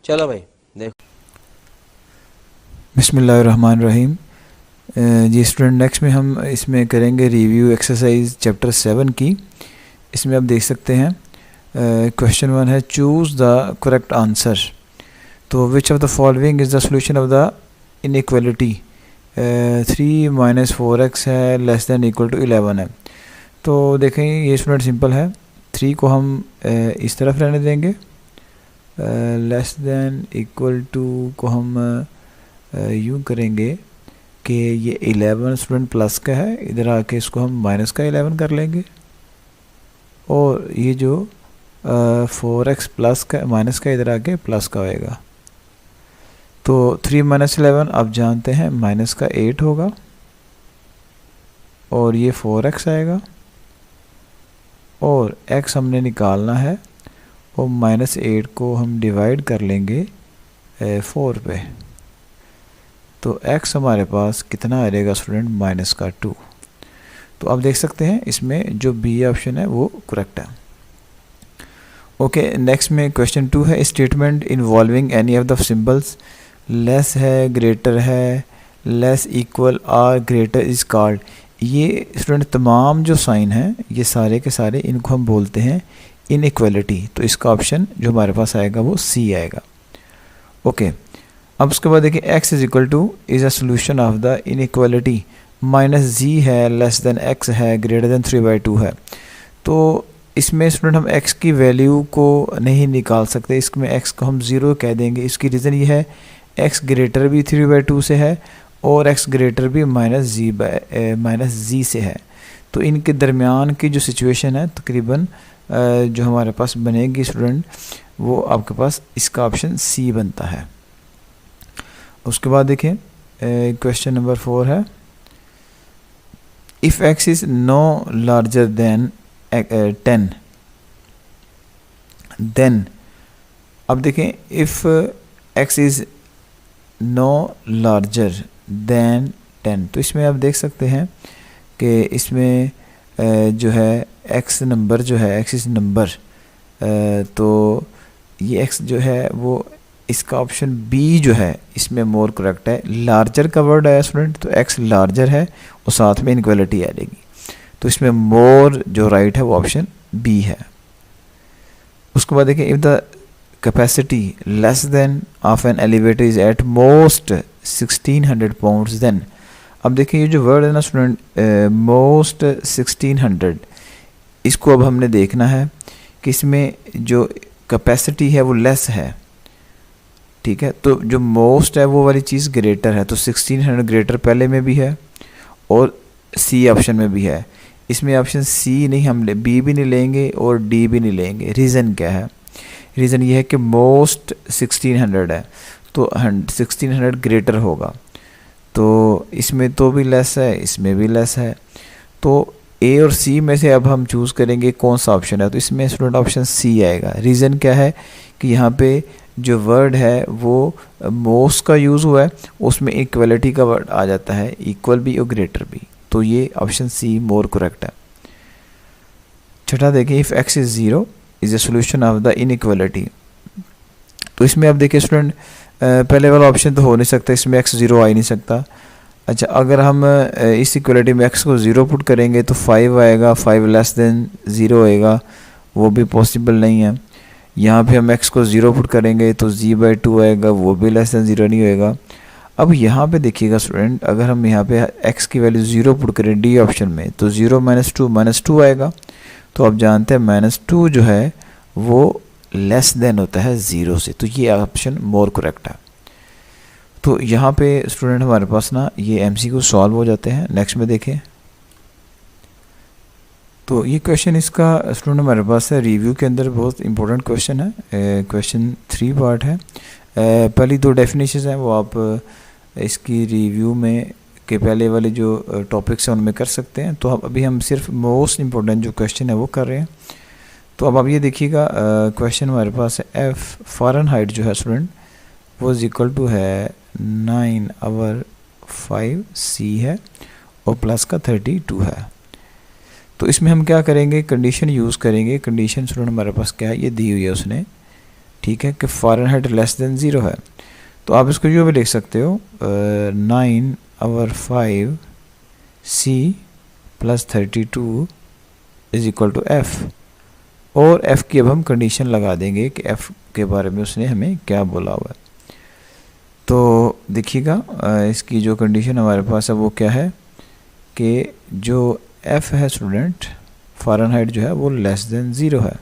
चलो भाई देखो। बिस्मिल्लाहिर्रहमानिर्रहीम। जी स्टूडेंट, नेक्स्ट में हम इसमें करेंगे रिव्यू एक्सरसाइज चैप्टर 7 की। इसमें आप देख सकते हैं क्वेश्चन 1 है चूज़ द करेक्ट आंसर। तो which of the following is the solution of the inequality. 3 minus 4x है लेस दैन इक्वल टू 11 है। तो देखें ये स्टूडेंट सिंपल है। 3 को हम इस तरफ रहने देंगे, लेस दैन इक्वल टू को हम यूँ करेंगे कि ये 11 स्टूडेंट प्लस का है, इधर आके इसको हम माइनस का 11 कर लेंगे, और ये जो 4x प्लस का माइनस का इधर आके प्लस का होएगा। तो 3 माइनस 11 आप जानते हैं माइनस का 8 होगा, और ये 4x आएगा, और x हमने निकालना है, और माइनस 8 को हम डिवाइड कर लेंगे 4 पे। तो x हमारे पास कितना आ जाएगा स्टूडेंट, माइनस का 2। तो आप देख सकते हैं इसमें जो बी ऑप्शन है वो करेक्ट है। ओके, नेक्स्ट में क्वेश्चन 2 है statement involving any of the symbols. Less है, ग्रेटर है, less, equal, or, greater is called. ये स्टूडेंट तमाम जो साइन हैं ये सारे के सारे इनको हम बोलते हैं इनइक्वालिटी। तो इसका ऑप्शन जो हमारे पास आएगा वो सी आएगा। ओके, अब उसके बाद देखिए x is equal to is a solution of the inequality. Minus जी है, लेस देन x है, ग्रेटर देन 3/2 है। तो इसमें स्टूडेंट हम x की वैल्यू को नहीं निकाल सकते, इसमें x को हम 0 कह देंगे। इसकी रीज़न ये है x ग्रेटर भी 3/2 से है, और x ग्रेटर भी माइनस जी से है। तो इनके दरमियान की जो सिचुएशन है तकरीबन जो हमारे पास बनेगी स्टूडेंट, वो आपके पास इसका ऑप्शन सी बनता है। उसके बाद देखिए क्वेश्चन नंबर 4 है if x is no larger than 10 then. अब देखें if x is no larger than 10, तो इसमें आप देख सकते हैं कि इसमें जो है x नंबर जो है x इज़ नंबर, तो ये x जो है वो इसका ऑप्शन बी जो है इसमें मोर करेक्ट है। लार्जर का वर्ड है स्टूडेंट, तो x लार्जर है और साथ में इनक्वालिटी आ जाएगी, तो इसमें मोर जो राइट है वो ऑप्शन बी है। उसके बाद देखिए if the capacity less than of an elevator is at most 1600 pounds then. अब देखिए ये जो वर्ड है ना स्टूडेंट मोस्ट 1600, इसको अब हमने देखना है कि इसमें जो कैपेसिटी है वो लेस है, ठीक है। तो जो मोस्ट है वो वाली चीज़ ग्रेटर है, तो 1600 ग्रेटर पहले में भी है और सी ऑप्शन में भी है। इसमें ऑप्शन सी नहीं हम बी भी नहीं लेंगे और डी भी नहीं लेंगे। रीज़न क्या है? रीज़न ये है कि मोस्ट 1600 है, तो 1600 ग्रेटर होगा, तो इसमें तो भी लेस है, इसमें भी लेस है। तो ए और सी में से अब हम चूज़ करेंगे कौन सा ऑप्शन है, तो इसमें स्टूडेंट ऑप्शन सी आएगा। रीज़न क्या है कि यहाँ पे जो वर्ड है वो मोस्ट का यूज़ हुआ है, उसमें इक्वलिटी का वर्ड आ जाता है, इक्वल भी और ग्रेटर भी, तो ये ऑप्शन सी मोर करेक्ट है। छठा देखिए if x is 0 is a solution of the inequality. तो इसमें आप देखिए स्टूडेंट पहले वाला ऑप्शन तो हो नहीं सकता, इसमें x 0 आ ही नहीं सकता। अच्छा, अगर हम इस इक्वलिटी में x को 0 पुट करेंगे तो 5 आएगा, 5 लेस देन 0 होएगा, वो भी पॉसिबल नहीं है। यहाँ पे हम x को 0 पुट करेंगे तो g/2 आएगा, वो भी लेस देन 0 नहीं होएगा। अब यहाँ पे देखिएगा स्टूडेंट, अगर हम यहाँ पे x की वैल्यू 0 पुट करें डी ऑप्शन में तो 0 - 2 आएगा। तो आप जानते हैं -2 जो है वो लेस देन होता है 0 से, तो ये ऑप्शन मोर करेक्ट है। तो यहाँ पे स्टूडेंट हमारे पास ना ये MCQ सॉल्व हो जाते हैं। नेक्स्ट में देखें, तो ये क्वेश्चन इसका स्टूडेंट हमारे पास है रिव्यू के अंदर बहुत इंपॉर्टेंट क्वेश्चन है। क्वेश्चन 3 पार्ट है। पहली 2 डेफिनेशन हैं वो आप इसकी रिव्यू में के पहले वाले जो टॉपिक्स हैं उनमें कर सकते हैं। तो अब अभी हम सिर्फ मोस्ट इम्पोर्टेंट जो क्वेश्चन है वो कर रहे हैं। तो अब आप ये देखिएगा क्वेश्चन हमारे पास है एफ फ़ारेनहाइट जो है स्टूडेंट वो इज इक्वल टू है 9/5C है और प्लस का 32 है। तो इसमें हम क्या करेंगे, कंडीशन यूज़ करेंगे। कंडीशन स्टूडेंट हमारे पास क्या है, ये दी हुई है उसने, ठीक है, कि फ़ारेनहाइट लेस देन 0 है। तो आप इसको यूँ भी लिख सकते हो 9/5 C + 32 is equal to F। और F की अब हम कंडीशन लगा देंगे कि F के बारे में उसने हमें क्या बोला हुआ है। तो देखिएगा इसकी जो कंडीशन हमारे पास है वो क्या है कि जो F है स्टूडेंट, फ़ारेनहाइट जो है वो लेस देन 0 है।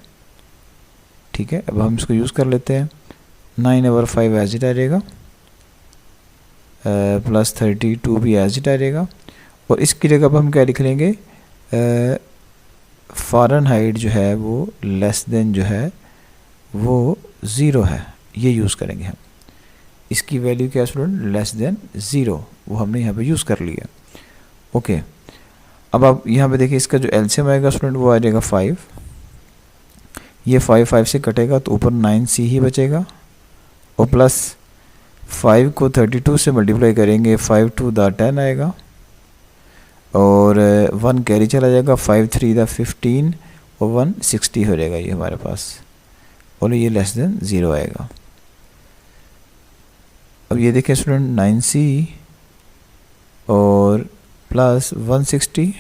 ठीक है, अब हम इसको यूज़ कर लेते हैं। 9/5 एज इट आ जाएगा, + 32 भी एज इट आ जाएगा। और इसकी जगह पर हम क्या लिख लेंगे, फ़ारेनहाइट जो है वो लेस देन जो है वो 0 है, ये यूज़ करेंगे हम। इसकी वैल्यू क्या है स्टूडेंट, लेस देन 0, वो हमने यहाँ पे यूज़ कर लिया। ओके, अब आप यहाँ पे देखिए इसका जो एलसीएम आएगा स्टूडेंट वो आ जाएगा 5। ये 5 से कटेगा तो ऊपर 9C ही बचेगा, और प्लस 5 को 32 से मल्टीप्लाई करेंगे, 5 2 10 आएगा, और 1 कैरी चला जाएगा, 5 3 15 और 1 60 हो जाएगा ये हमारे पास, और ये लेस देन 0 आएगा। अब ये देखें स्टूडेंट 9C और plus 160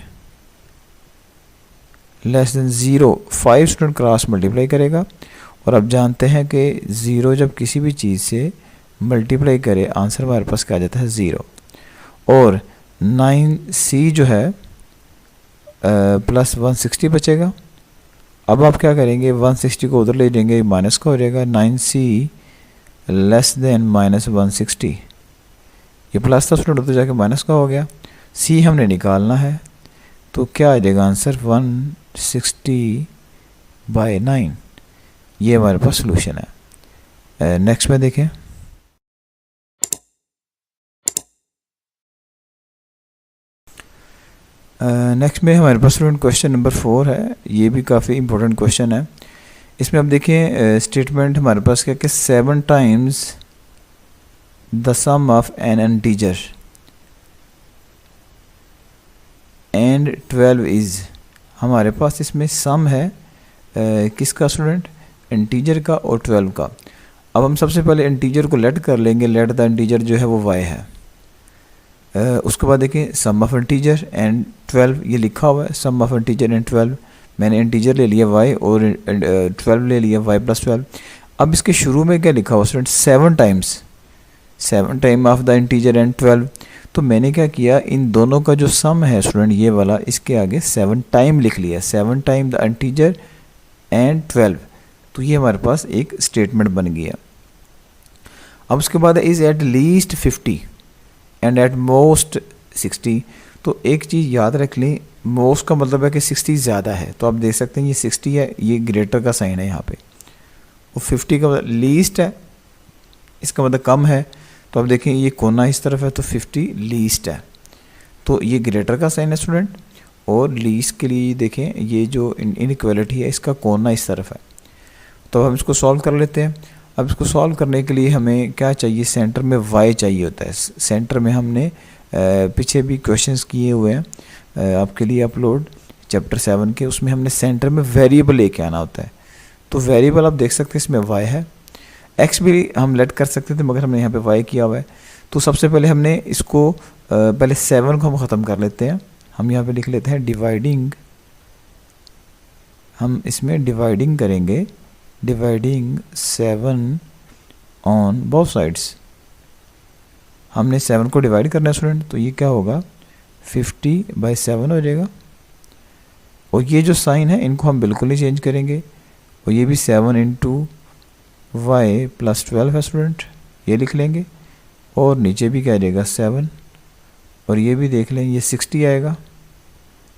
less than 0, 5 student cross multiply करेगा। और अब जानते हैं कि 0 जब किसी भी चीज़ से मल्टीप्लाई करे आंसर हमारे पास क्या आ जाता है 0। और 9C जो है प्लस 160 बचेगा। अब आप क्या करेंगे, 160 को उधर ले जाएंगे, माइनस का हो जाएगा, 9C लेस देन -160। ये प्लस था स्टूडेंट, तो जाके माइनस का हो गया। C हमने निकालना है, तो क्या आ जाएगा आंसर 160/9। ये हमारे पास सोल्यूशन है। नेक्स्ट में देखें, नेक्स्ट में हमारे पास स्टूडेंट क्वेश्चन नंबर 4 है। ये भी काफ़ी इंपॉर्टेंट क्वेश्चन है। इसमें आप देखें स्टेटमेंट हमारे पास क्या कि 7 times the sum of an integer and 12 is, हमारे पास इसमें सम है किसका स्टूडेंट, इंटीजर का और 12 का। अब हम सबसे पहले इंटीजर को लेट कर लेंगे, लेट द इंटीजर जो है वो y है। उसके बाद देखें सम ऑफ इंटीजर एंड 12, ये लिखा हुआ है सम ऑफ इंटीजर एंड 12। मैंने इंटीजर ले लिया y और 12 ले लिया y + 12। अब इसके शुरू में क्या लिखा हुआ student, 7 time of the integer and 12। तो मैंने क्या किया, इन दोनों का जो सम है स्टूडेंट ये वाला, इसके आगे 7 टाइम लिख लिया, 7 टाइम द इंटीजर एंड 12। तो ये हमारे पास एक स्टेटमेंट बन गया। अब उसके बाद is at least 50 and at most 60। तो एक चीज़ याद रख लें, मोस्ट का मतलब है कि 60 ज़्यादा है, तो आप देख सकते हैं ये 60 है, ये ग्रेटर का साइन है यहाँ पे। और 50 का मतलब लीस्ट है, इसका मतलब कम है। तो आप देखें ये कोना इस तरफ है, तो 50 लीस्ट है, तो ये ग्रेटर का साइन है स्टूडेंट। और लीस्ट के लिए देखें ये जो इनइक्वालिटी है इसका कोना इस तरफ है। तो हम इसको सॉल्व कर लेते हैं। अब इसको सॉल्व करने के लिए हमें क्या चाहिए, सेंटर में y चाहिए होता है। सेंटर में हमने पीछे भी क्वेश्चंस किए हुए हैं आपके लिए अपलोड चैप्टर 7 के, उसमें हमने सेंटर में वेरिएबल लेके आना होता है। तो वेरिएबल आप देख सकते हैं इसमें y है, x भी हम लेट कर सकते थे मगर हमने यहाँ पे y किया हुआ है। तो सबसे पहले हमने इसको पहले 7 को हम ख़त्म कर लेते हैं। हम यहाँ पे लिख लेते हैं डिवाइडिंग, हम इसमें डिवाइडिंग करेंगे, डिवाइडिंग 7 ऑन बोथ साइड्स। हमने 7 को डिवाइड करना है स्टूडेंट, तो ये क्या होगा 50/7 हो जाएगा। और ये जो साइन है इनको हम बिल्कुल नहीं चेंज करेंगे। और ये भी 7 × y + 12 है स्टूडेंट, ये लिख लेंगे। और नीचे भी क्या आ जाएगा 7, और ये भी देख लें ये 60 आएगा।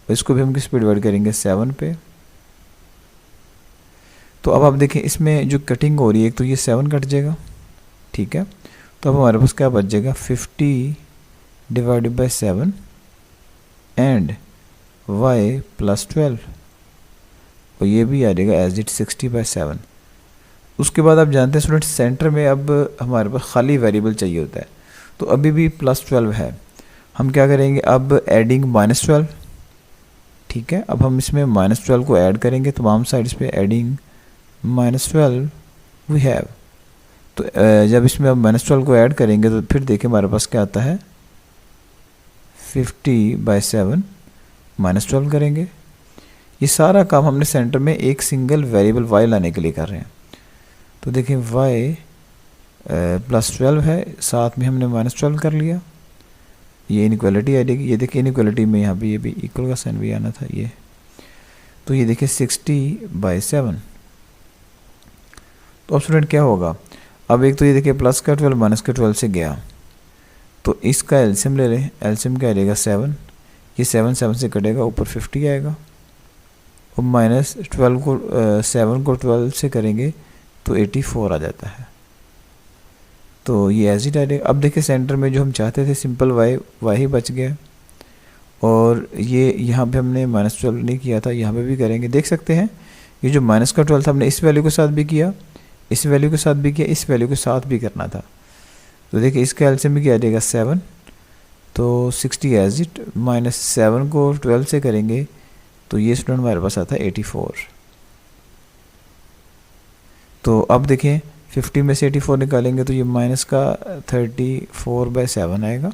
इसको भी हम किस पे डिवाइड करेंगे 7 पे। तो अब आप देखें इसमें जो कटिंग हो रही है, एक तो ये 7 कट जाएगा, ठीक है। तो अब हमारे पास क्या बच जाएगा 50/7 एंड y + 12, और ये भी आ जाएगा एज इट 60/7। उसके बाद आप जानते हैं स्टूडेंट सेंटर में अब हमारे पास खाली वेरिएबल चाहिए होता है, तो अभी भी +12 है। हम क्या करेंगे अब एडिंग -12, ठीक है। अब हम इसमें -12 को ऐड करेंगे तमाम साइड्स पे, एडिंग -12 वी हैव। तो जब इसमें अब -12 को ऐड करेंगे तो फिर देखिए हमारे पास क्या आता है, 50/7 -12 करेंगे। ये सारा काम हमने सेंटर में एक सिंगल वेरिएबल y लाने के लिए कर रहे हैं। तो देखिए y +12 है, साथ में हमने -12 कर लिया, ये इनइक्वालिटी आ जाएगी। ये देखिए इनइक्वालिटी में यहाँ पे ये भी इक्वल का साइन भी आना था ये। तो ये देखिए 60/7। तो अब स्टूडेंट क्या होगा, अब एक तो ये देखिए प्लस का 12 माइनस का 12 से गया, तो इसका एलसीएम ले लें। एलसीएम क्या आएगा 7, ये 7 7 से कटेगा, ऊपर 50 आएगा। और -12 को 7 को 12 से करेंगे तो 84 आ जाता है। तो ये एज इट आएगा। अब देखिए सेंटर में जो हम चाहते थे सिंपल y ही बच गया, और ये यहाँ पे हमने -12 नहीं किया था, यहाँ पे भी करेंगे। देख सकते हैं ये जो माइनस का 12 था हमने इस वैल्यू के साथ भी किया, इस वैल्यू के साथ भी किया, इस वैल्यू के साथ भी करना था। तो देखिए इसका एलसीएम भी क्या आ जाएगा 7, तो 60 एज इट, -7 को 12 से करेंगे तो ये स्टूडेंट हमारे पास आता है 84। तो अब देखें 50 में से 84 निकालेंगे तो ये माइनस का 34/7 आएगा,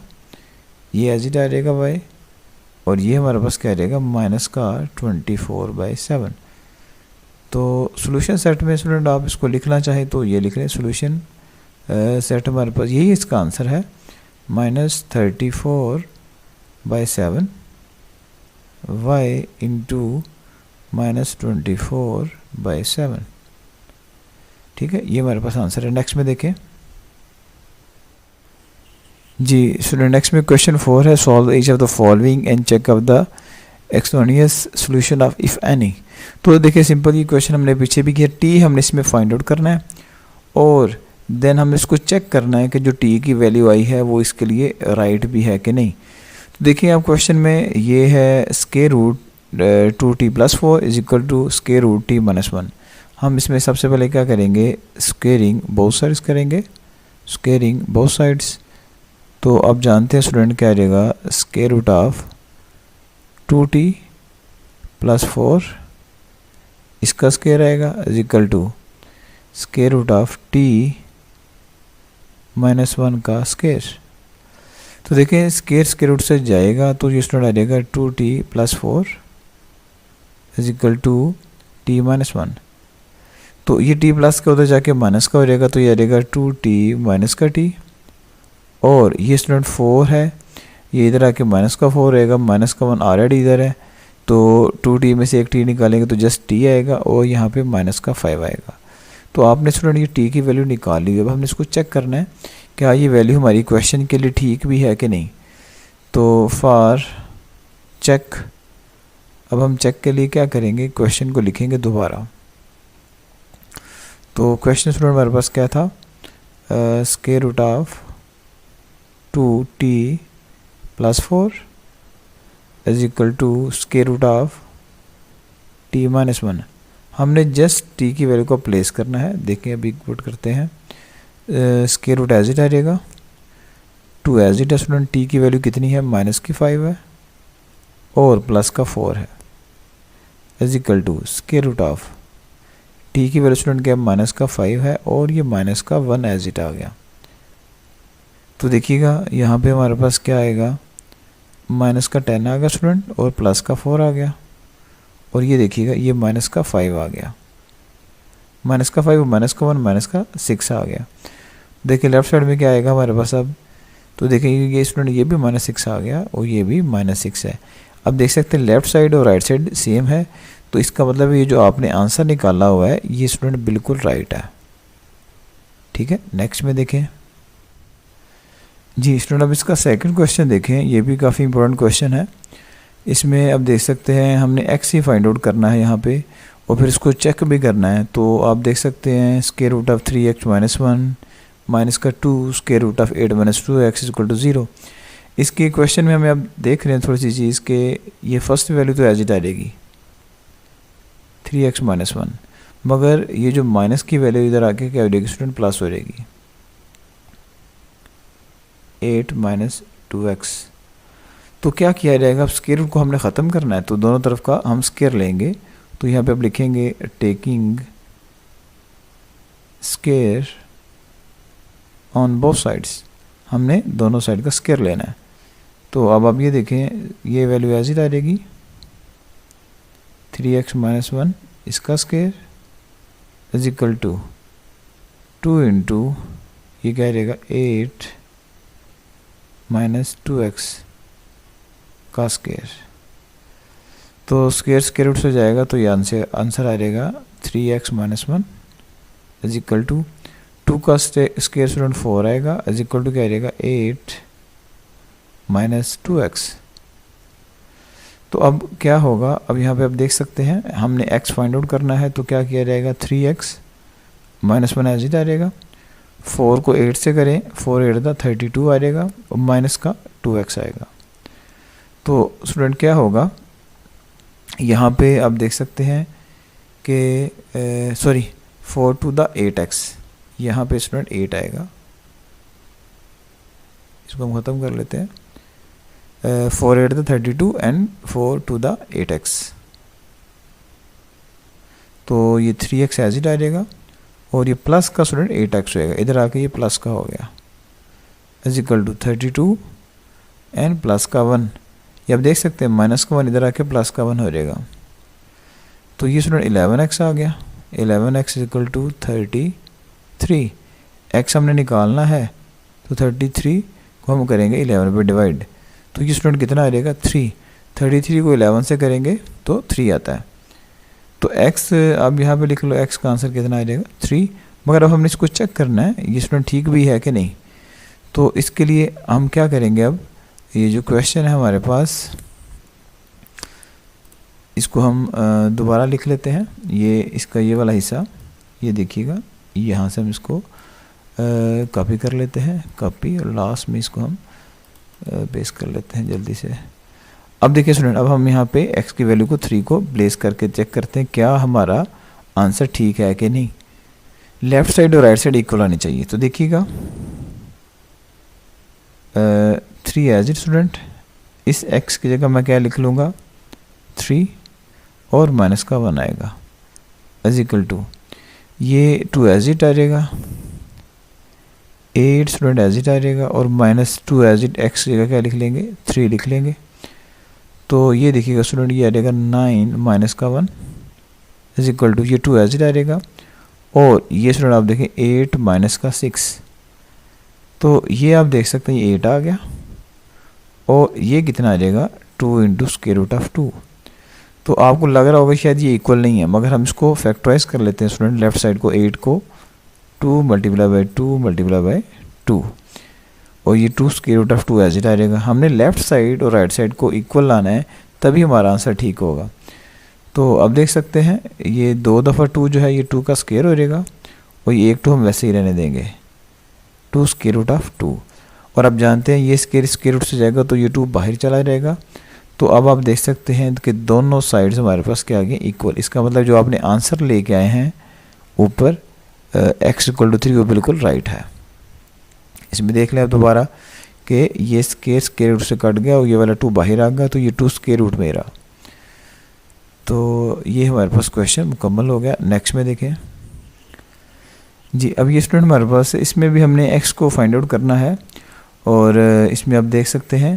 ये एज इट आ जाएगा y, और ये हमारे पास क्या आ जाएगा माइनस का 24/7। तो सोल्यूशन सेट में स्टूडेंट आप इसको लिखना चाहें तो ये लिख लें, सोल्यूशन सेट हमारे पास यही इसका आंसर है, -34/7 y इंटू -24/7। ठीक है, ये हमारे पास आंसर है। नेक्स्ट में देखें जी स्टूडेंट, नेक्स्ट में क्वेश्चन 4 है, solve each of the following and check of the extraneous solution of if any. तो देखिए सिंपल ये क्वेश्चन हमने पीछे भी किया, टी हमने इसमें फाइंड आउट करना है और देन हमें इसको चेक करना है कि जो टी की वैल्यू आई है वो इसके लिए राइट भी है कि नहीं। तो देखिए आप क्वेश्चन में ये है square root 2t + 4 = square root t - 1। हम इसमें सबसे पहले क्या करेंगे, स्क्वेयरिंग बोथ साइड्स करेंगे, स्क्वेयरिंग बोथ साइड्स। तो अब जानते हैं स्टूडेंट क्या आ जाएगा, स्क्वायर रूट ऑफ 2t + 4 इसका स्क्वायर आएगा = स्क्वायर रूट ऑफ t - 1 का स्क्वायर। तो देखें स्क्वायर रूट से जाएगा तो ये स्टूडेंट आ जाएगा 2t + 4 = t - 1। तो ये t प्लस का उधर जाके माइनस का हो जाएगा, तो ये आ जाएगा 2t - का t, और ये स्टूडेंट 4 है, ये इधर आके माइनस का 4 रहेगा, माइनस का 1 ऑलरेडी इधर है, तो 2t में से एक t निकालेंगे तो जस्ट t आएगा, और यहाँ पे माइनस का 5 आएगा। तो आपने स्टूडेंट ये t की वैल्यू निकाल ली। अब हमने इसको चेक करना है क्या ये वैल्यू हमारी क्वेश्चन के लिए ठीक भी है कि नहीं। तो फॉर चेक, अब हम चेक के लिए क्या करेंगे, क्वेश्चन को लिखेंगे दोबारा। तो क्वेश्चन स्टूडेंट हमारे पास क्या था, square root of 2t + 4 = square root of t - 1। हमने जस्ट t की वैल्यू को प्लेस करना है। देखिए अभी पुट करते हैं, स्क्वायर रूट एज इट आ जाएगा, 2 एज इट है स्टूडेंट, t की वैल्यू कितनी है -5 है और प्लस का 4 है, = स्क्वायर रूट ऑफ t की वैल्यू स्टूडेंट क्या -5 है और ये -1 एज इट आ गया। तो देखिएगा यहाँ पे हमारे पास क्या आएगा, -10 आ गया स्टूडेंट और प्लस का 4 आ गया, और ये देखिएगा ये -5 आ गया, -5 और -1 -6 आ गया। देखिए लेफ्ट साइड में क्या आएगा हमारे पास अब, तो देखिए ये स्टूडेंट ये भी -6 आ गया और ये भी -6 है। अब देख सकते हैं लेफ्ट साइड और राइट साइड सेम है, तो इसका मतलब ये जो आपने आंसर निकाला हुआ है ये स्टूडेंट बिल्कुल राइट है। ठीक है, नेक्स्ट में देखें जी स्टूडेंट, अब इसका सेकंड क्वेश्चन देखें, ये भी काफ़ी इंपॉर्टेंट क्वेश्चन है। इसमें अब देख सकते हैं हमने x ही फाइंड आउट करना है यहाँ पे, और फिर इसको चेक भी करना है। तो आप देख सकते हैं square root of 3x - 1 minus का 2 स्क्वायर रूट ऑफ 8 - 2x = 0। इसके क्वेश्चन में हमें अब देख रहे हैं थोड़ी सी चीज़ के, ये फर्स्ट वैल्यू तो एज इट आ जाएगी 3x - 1, मगर ये जो माइनस की वैल्यू इधर आके क्या हो जाएगी स्टूडेंट, प्लस हो जाएगी 8 - 2x। तो क्या किया जाएगा, अब स्क्वायर रूट को हमने ख़त्म करना है तो दोनों तरफ का हम स्क्वायर लेंगे। तो यहाँ पे अब लिखेंगे taking square on both sides, हमने दोनों साइड का स्क्वायर लेना है। तो अब आप ये देखें, ये वैल्यू एज इट आ जाएगी 3x माइनस 1 इसका square is equal to 2 into ये क्या रहेगा 8 माइनस 2x का स्क्वायर। तो स्क्वायर स्क्वायर रूट से जाएगा तो ये आंसर आ जाएगा 3x minus 1 is equal to 2 का स्क्वायर स्टूडेंट 4 आएगा इज इक्वल टू क्या रहेगा 8 माइनस 2x। तो अब क्या होगा, अब यहाँ पे आप देख सकते हैं हमने x फाइंड आउट करना है, तो क्या किया जाएगा 3x माइनस 1 एज इट आ जाएगा। 4 को 8 से करें, 4 8 था 32 आ जाएगा और माइनस का 2x आएगा। तो स्टूडेंट क्या होगा, यहाँ पे आप देख सकते हैं कि सॉरी 4 टू द 8x, यहाँ पे स्टूडेंट 8 आएगा। इसको हम ख़त्म कर लेते हैं। 4 8 the 32 and 4 to the 8x, तो ये 3x एज इट आ जाएगा और ये प्लस का स्टूडेंट 8x होएगा, इधर आके ये प्लस का हो गया is equal to 32 and plus का 1, ये आप देख सकते हैं माइनस का 1 इधर आके प्लस का 1 हो जाएगा। तो ये स्टूडेंट 11x आ गया, 11x is equal to 33, x हमने निकालना है तो 33 को हम करेंगे 11 पे डिवाइड, तो ये स्टूडेंट कितना आ जाएगा 3, 33 को 11 से करेंगे तो 3 आता है। तो x आप यहाँ पे लिख लो, x का आंसर कितना आ जाएगा 3। मगर अब हमने इसको चेक करना है ये स्टूडेंट ठीक भी है कि नहीं। तो इसके लिए हम क्या करेंगे, अब ये जो क्वेश्चन है हमारे पास इसको हम दोबारा लिख लेते हैं। ये इसका ये वाला हिस्सा ये देखिएगा, यहाँ से हम इसको कॉपी कर लेते हैं, कॉपी, और लास्ट में इसको हम पेस्ट कर लेते हैं जल्दी से। अब देखिए स्टूडेंट, अब हम यहाँ पे x की वैल्यू को 3 को प्लेस करके चेक करते हैं क्या हमारा आंसर ठीक है कि नहीं। लेफ्ट साइड और राइट साइड इक्वल आनी चाहिए। तो देखिएगा 3 एज इट स्टूडेंट, इस x की जगह मैं क्या लिख लूँगा 3 और माइनस का 1 आएगा इज इक्वल टू ये 2 एज इट आ जाएगा, 8 स्टूडेंट एज इट आ जाएगा और माइनस 2 एज इट x की जगह क्या लिख लेंगे 3 लिख लेंगे। तो ये देखिएगा स्टूडेंट ये आ जाएगा 9 माइनस का 1 इज इक्वल टू ये 2 एज इट आ जाएगा और ये स्टूडेंट आप देखें 8 माइनस का 6, तो ये आप देख सकते हैं ये 8 आ गया और ये कितना आ जाएगा 2 इंटू स्क्वायर रूट ऑफ 2। तो आपको लग रहा होगा शायद ये इक्वल नहीं है, मगर हम इसको फैक्टराइज कर लेते हैं स्टूडेंट। लेफ्ट साइड को 8 को 2 मल्टीप्लाई बाई 2 मल्टीप्लाई बाई 2 और ये 2 square root of 2 as it आ जाएगा। हमने लेफ्ट साइड और राइट साइड को इक्वल लाना है, तभी हमारा आंसर ठीक होगा। तो अब देख सकते हैं ये 2 दफ़ा 2 जो है ये 2 का स्क्वायर हो जाएगा और ये 1 2 हम वैसे ही रहने देंगे 2 स्क्वायर रूट ऑफ 2। और अब जानते हैं ये स्क्वायर रूट से जाएगा तो ये 2 बाहर चला जाएगा। तो अब आप देख सकते हैं कि दोनों साइड्स हमारे पास क्या आ गए इक्वल। इसका मतलब जो आपने आंसर लेके आए हैं ऊपर x इक्वल टू 3 वो बिल्कुल राइट है। इसमें देख लें आप दोबारा कि ये स्क्वायर रूट से कट गया और ये वाला 2 बाहर आ गया, तो ये 2 स्क्वायर रूट में रहा। तो ये हमारे पास क्वेश्चन मुकम्मल हो गया। नेक्स्ट में देखें जी। अब ये स्टूडेंट हमारे पास इसमें भी हमने x को फाइंड आउट करना है और इसमें आप देख सकते हैं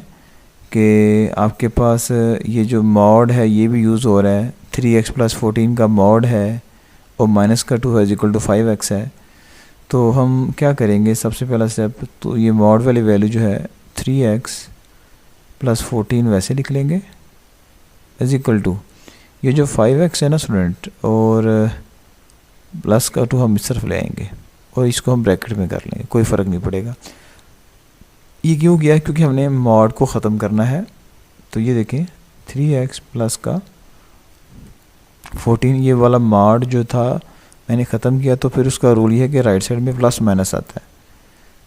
कि आपके पास ये जो मॉड है ये भी यूज़ हो रहा है। 3x प्लस 14 का मॉड है और माइनस का 2 है इक्वल टू 5x है। तो हम क्या करेंगे, सबसे पहला स्टेप तो ये मॉड वाली वैल्यू जो है 3x प्लस 14 वैसे लिख लेंगे इज इक्वल टू ये जो 5x है ना स्टूडेंट और प्लस का 2 हम इस तरफ ले आएंगे और इसको हम ब्रैकेट में कर लेंगे, कोई फ़र्क नहीं पड़ेगा। ये क्यों किया, क्योंकि हमने मॉड को ख़त्म करना है। तो ये देखें 3x प्लस का 14 ये वाला मॉड जो था मैंने ख़त्म किया, तो फिर उसका रूल ये है कि राइट साइड में प्लस माइनस आता है,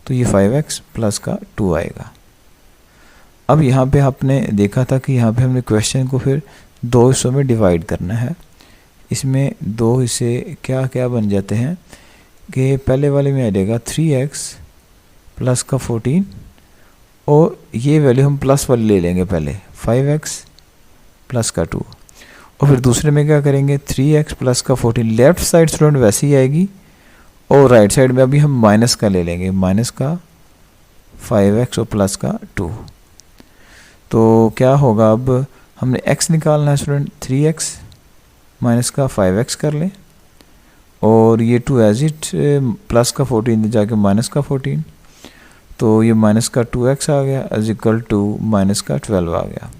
तो ये 5x प्लस का 2 आएगा। अब यहाँ पे आपने देखा था कि यहाँ पे हमने क्वेश्चन को फिर 2 हिस्सों में डिवाइड करना है। इसमें 2 हिस्से क्या क्या बन जाते हैं कि पहले वाले में आ जाएगा 3x प्लस का 14 और ये वैल्यू हम प्लस वाली ले लेंगे पहले 5x प्लस का 2 और फिर दूसरे में क्या करेंगे 3x प्लस का 14। लेफ़्ट साइड स्टूडेंट वैसे ही आएगी और राइट साइड में अभी हम माइनस का ले लेंगे, माइनस का 5x और प्लस का 2। तो क्या होगा, अब हमने x निकालना है स्टूडेंट, 3x माइनस का 5x कर लें, और ये 2 एज इट, प्लस का 14 जाके माइनस का 14, तो ये माइनस का 2x आ गया इज इक्वल टू माइनस का 12 आ गया।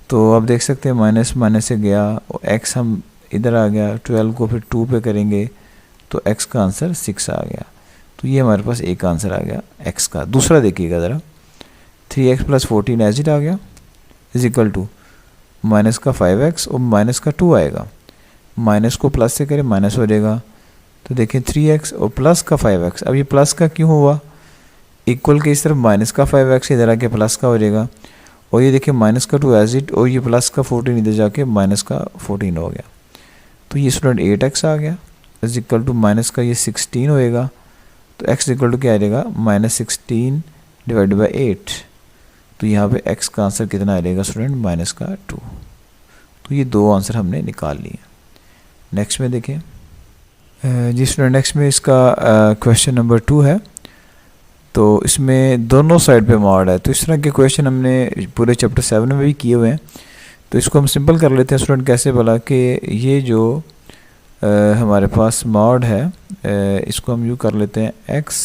तो अब देख सकते हैं माइनस माइनस से गया और x हम इधर आ गया, 12 को फिर 2 पे करेंगे तो x का आंसर 6 आ गया। तो ये हमारे पास एक आंसर आ गया x का। दूसरा देखिएगा ज़रा, 3x प्लस 14 एज इट आ गया इज इक्वल टू माइनस का 5x और माइनस का 2 आएगा, माइनस को प्लस से करें माइनस हो जाएगा। तो देखें 3x और प्लस का 5x, अब ये प्लस का क्यों हुआ, इक्वल के इस तरफ माइनस का 5x इधर आके प्लस का हो जाएगा, और ये देखिए माइनस का 2 एज इट और ये प्लस का 14 इधर जाके माइनस का 14 हो गया। तो ये स्टूडेंट 8x आ गया इज इक्वल टू माइनस का ये 16 होएगा, तो x इक्वल टू क्या आ जाएगा, -16 डिवाइड बाई 8। तो यहाँ पे x का आंसर कितना आ जाएगा स्टूडेंट, माइनस का 2। तो ये दो आंसर हमने निकाल लिए। नेक्स्ट में देखें जी स्टूडेंट, नेक्स्ट में इसका क्वेश्चन नंबर 2 है। तो इसमें दोनों साइड पे मॉड है। तो इस तरह के क्वेश्चन हमने पूरे चैप्टर 7 में भी किए हुए हैं। तो इसको हम सिंपल कर लेते हैं स्टूडेंट, कैसे बोला कि ये जो हमारे पास मॉड है, इसको हम यूँ कर लेते हैं x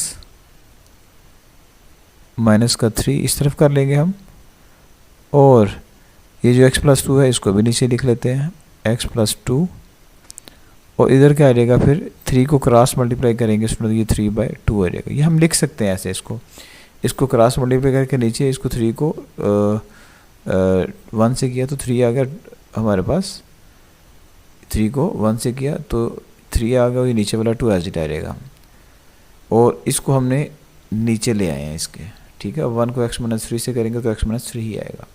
माइनस का 3 इस तरफ कर लेंगे हम, और ये जो x प्लस 2 है इसको भी नीचे लिख लेते हैं x प्लस 2, और इधर क्या आ जाएगा, फिर 3 को क्रॉस मल्टीप्लाई करेंगे स्टूडेंट, ये 3/2 आ जाएगा। ये हम लिख सकते हैं ऐसे, इसको क्रॉस मल्टीप्लाई करके नीचे इसको 3 को 1 से किया तो 3 आ गया हमारे पास, 3 को 1 से किया तो 3 आ गया, और ये नीचे वाला 2 एज इट आ जाएगा, और इसको हमने नीचे ले आए हैं इसके, ठीक है। 1 को x-3 से करेंगे तो x-3 ही आएगा।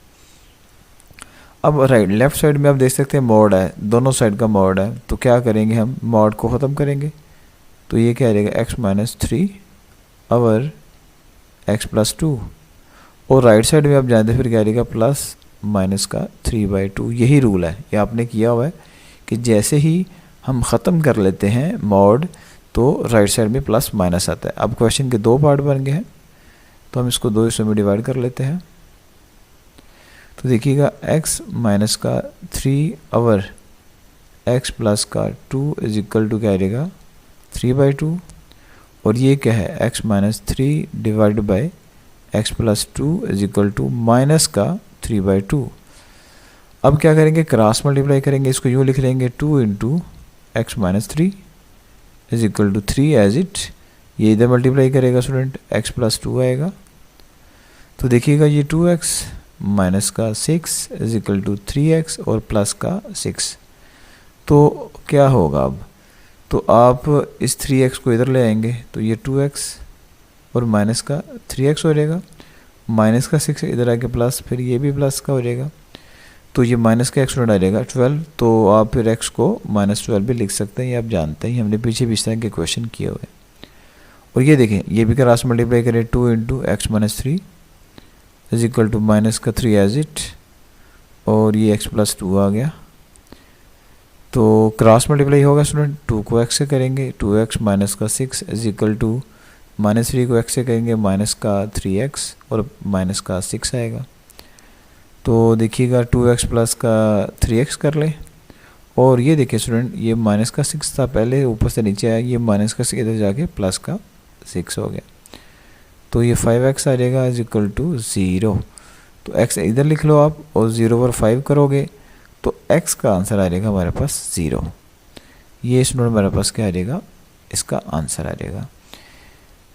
अब राइट लेफ्ट साइड में आप देख सकते हैं मॉड है, दोनों साइड का मॉड है। तो क्या करेंगे, हम मॉड को ख़त्म करेंगे, तो ये क्या रहेगा, x-3 और x प्लस 2, और राइट साइड में आप जानते फिर क्या रहेगा, प्लस माइनस का 3/2। यही रूल है, ये आपने किया हुआ है कि जैसे ही हम ख़त्म कर लेते हैं मॉड तो राइट साइड में प्लस माइनस आता है। अब क्वेश्चन के दो पार्ट बन गए हैं, तो हम इसको दो हिस्सों में डिवाइड कर लेते हैं। तो देखिएगा x माइनस का 3 और x प्लस का 2 इज इक्वल टू क्या आएगा, 3/2, और ये क्या है, x minus 3 divide by x plus 2 is equal to minus का 3/2। अब क्या करेंगे, क्रॉस मल्टीप्लाई करेंगे, इसको यूँ लिख लेंगे 2 into x minus 3 is equal to 3 as it, ये इधर मल्टीप्लाई करेगा स्टूडेंट, x प्लस 2 आएगा। तो देखिएगा ये 2x माइनस का 6 इज इक्वल टू 3x और प्लस का 6। तो क्या होगा अब, तो आप इस 3x को इधर ले आएंगे तो ये 2x और माइनस का 3x हो जाएगा, माइनस का 6 इधर आके प्लस, फिर ये भी प्लस का हो जाएगा, तो ये माइनस का x आ जाएगा 12। तो आप फिर x को -12 भी लिख सकते हैं, ये आप जानते हैं, हमने पीछे भी इस तरह के क्वेश्चन किए हुए हैं। और ये देखें, ये भी क्रॉस मल्टीप्लाई करें, 2 into x minus 3 is equal to minus का 3 एज इट, और ये x प्लस 2 आ गया। तो क्रॉस मल्टीप्लाई होगा स्टूडेंट, 2 को x से करेंगे 2x माइनस का 6 इज इक्वल टू -3 को x से करेंगे माइनस का 3x और माइनस का 6 आएगा। तो देखिएगा 2x प्लस का 3x कर ले, और ये देखिए स्टूडेंट, ये माइनस का 6 था पहले, ऊपर से नीचे आया, ये माइनस का 6 इधर जाके प्लस का 6 हो गया। तो ये 5x आ जाएगा इज इक्वल टू 0। तो x इधर लिख लो आप, और 0 पर 5 करोगे तो x का आंसर आ जाएगा हमारे पास 0। ये स्टूडेंट हमारे पास क्या आ जाएगा, इसका आंसर आ जाएगा।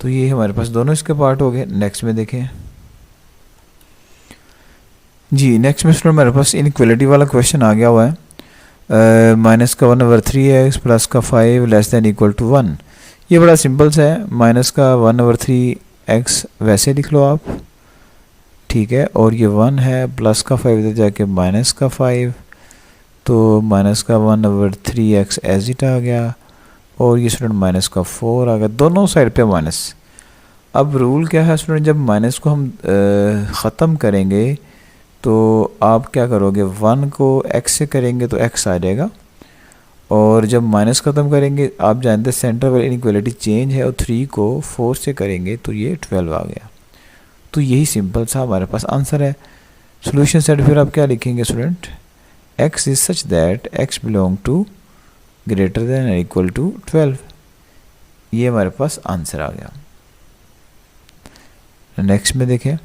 तो ये हमारे पास दोनों इसके पार्ट हो गए। नेक्स्ट में देखें जी, नेक्स्ट में स्टूडेंट हमारे पास इनइक्वालिटी वाला क्वेश्चन आ गया हुआ है। माइनस का 1/3x प्लस का 5 लेस दैन इक्वल टू 1। ये बड़ा सिंपल सा है, माइनस का 1/3x वैसे लिख लो आप, ठीक है, और ये 1 है, प्लस का 5 इधर जाके माइनस का 5, तो माइनस का 1/3x एज इट आ गया, और ये स्टूडेंट माइनस का 4 आ गया, दोनों साइड पे माइनस। अब रूल क्या है स्टूडेंट, जब माइनस को हम ख़त्म करेंगे तो आप क्या करोगे, 1 को x से करेंगे तो x आ जाएगा, और जब माइनस ख़त्म करेंगे, आप जानते हैं सेंटर वाली इनइक्वालिटी चेंज है, और 3 को 4 से करेंगे तो ये 12 आ गया। तो यही सिंपल सा हमारे पास आंसर है। सोल्यूशन सेट फिर आप क्या लिखेंगे student, x is such that x belong to greater than और इक्वल टू 12। ये हमारे पास आंसर आ गया। नेक्स्ट में देखें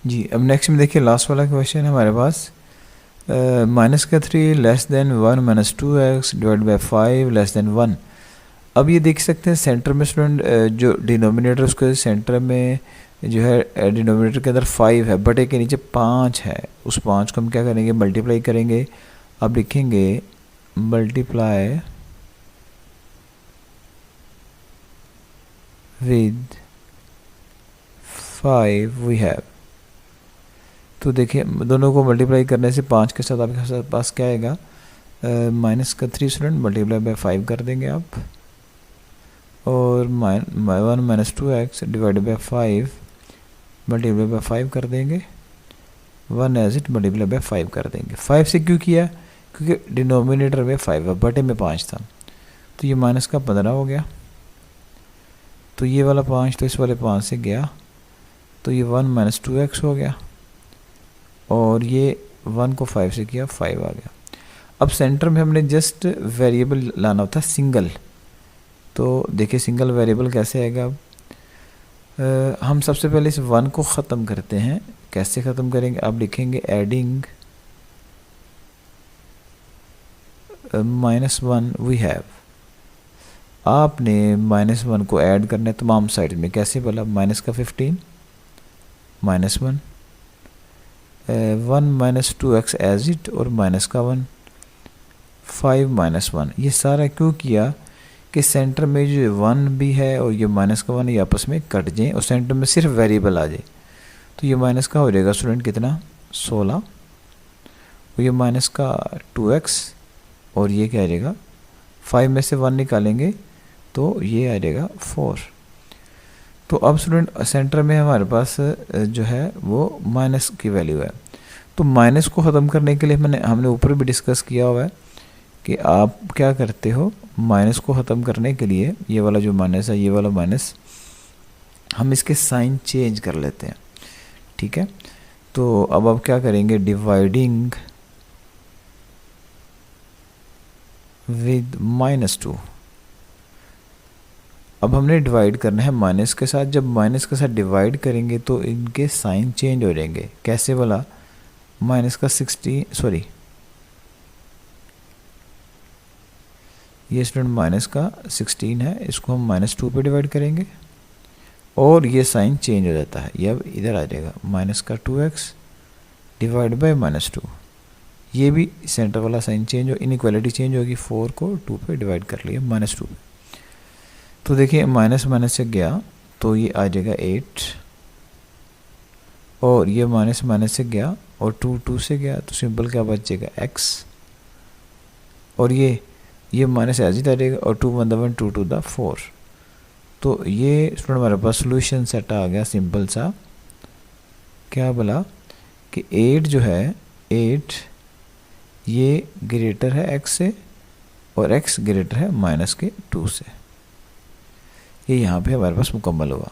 जी, अब नेक्स्ट में देखिए लास्ट वाला क्वेश्चन है हमारे पास, माइनस का 3 less than 1 minus 2x divide by 5 less than 1। अब ये देख सकते हैं सेंटर में स्टूडेंट जो डिनोमिनेटर उसके सेंटर में जो है डिनोमिनेटर के अंदर 5 है, बटे के नीचे 5 है। उस 5 को हम क्या करेंगे, मल्टीप्लाई करेंगे। अब लिखेंगे मल्टीप्लाई विद 5 वी हैव। तो देखिए दोनों को मल्टीप्लाई करने से 5 के साथ आपके पास क्या आएगा, माइनस का 3 स्टूडेंट मल्टीप्लाई बाय 5 कर देंगे आप, और 1 minus 2x divide by 5 multiply by 5 कर देंगे, 1 एज इट मल्टीप्लाई बाय 5 कर देंगे। 5 से क्यों किया, क्योंकि डिनोमिनेटर में 5 है, बटे में 5 था, तो ये माइनस का 15 हो गया। तो ये वाला 5 तो इस वाले 5 से गया, तो ये 1 माइनस 2x हो गया, और ये 1 को 5 से किया, 5 आ गया। अब सेंटर में हमने जस्ट वेरिएबल लाना होता है सिंगल। तो देखिए सिंगल वेरिएबल कैसे आएगा। हम सबसे पहले इस 1 को ख़त्म करते हैं। कैसे ख़त्म करेंगे, आप लिखेंगे एडिंग -1 वी हैव। आपने -1 को ऐड करना है तमाम साइड में। कैसे बोला, माइनस का 15 -1 1 माइनस 2x एज इट, और माइनस का 1 5 माइनस 1। ये सारा क्यों किया कि सेंटर में जो 1 भी है और ये माइनस का 1 ये आपस में कट जाए और सेंटर में सिर्फ वेरिएबल आ जाए। तो ये माइनस का हो जाएगा स्टूडेंट कितना, 16, और ये माइनस का 2x, और ये क्या आ जाएगा 5 में से 1 निकालेंगे तो ये आ जाएगा 4। तो अब स्टूडेंट सेंटर में हमारे पास जो है वो माइनस की वैल्यू है। तो माइनस को ख़त्म करने के लिए हमने ऊपर भी डिस्कस किया हुआ है कि आप क्या करते हो, माइनस को ख़त्म करने के लिए ये वाला जो माइनस है, ये वाला माइनस, हम इसके साइन चेंज कर लेते हैं। ठीक है, तो अब आप क्या करेंगे, डिवाइडिंग विद -2। अब हमने डिवाइड करना है माइनस के साथ। जब माइनस के साथ डिवाइड करेंगे तो इनके साइन चेंज हो जाएंगे। कैसे वाला, माइनस का 16, सॉरी ये स्टूडेंट माइनस का 16 है, इसको हम -2 पे डिवाइड करेंगे और ये साइन चेंज हो जाता है। ये अब इधर आ जाएगा, माइनस का 2x डिवाइड बाय -2। ये भी सेंटर वाला साइन चेंज हो, इनइक्वालिटी चेंज होगी। 4 को 2 पे डिवाइड कर लिया, -2 पे। तो देखिए माइनस माइनस से गया तो ये आ जाएगा 8, और ये माइनस माइनस से गया और 2 से गया तो सिंपल क्या बचेगा, x, और ये माइनस एज इट आ जाएगा, और 2 1 1 2 2 द 4। तो ये स्टूडेंट हमारे पास सोल्यूशन सेट आ गया सिंपल सा। क्या बोला कि 8 जो है, 8 ये ग्रेटर है x से, और x ग्रेटर है -2 से। ये यहाँ पे हमारे पास मुकम्मल हुआ।